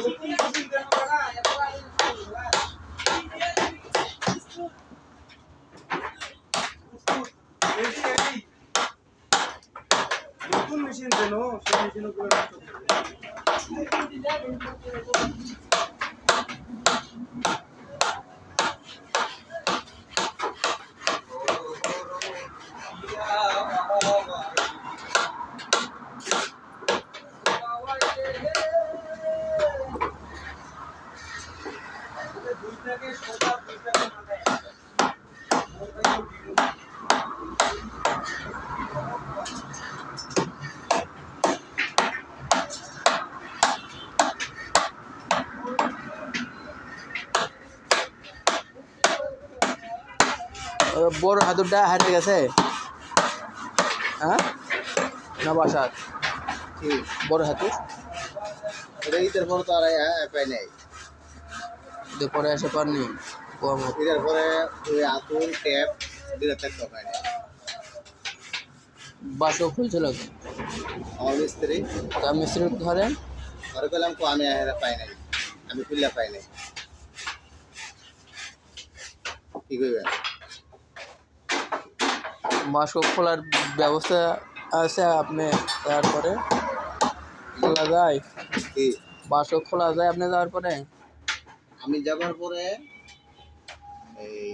নতুন মেশিন দেন সেই মেশিন উপরে বড় হাতুরটা হারিয়ে গেছে। হ্যাঁ না বাসার বড় হাতুর ঈদের পরে তো আর পাই নাই, পরে এসে পারনি। ঈদের পরে ওই আতুর ট্যাপ দুটো থাকতে পাই নাই। বাসও খুলছিল আমার মিস্ত্রি তা মিস্ত্রির ঘরে ঘরে গেলাম তো আমি পাই নাই, আমি খুললে পাই নাই। কি করবেন? বাসও খোলার ব্যবস্থা আছে আপনি তারপরে খোলা যায়, কি বাসও খোলা যায় আপনি যাওয়ার পরে? আমি যাবার পরে এই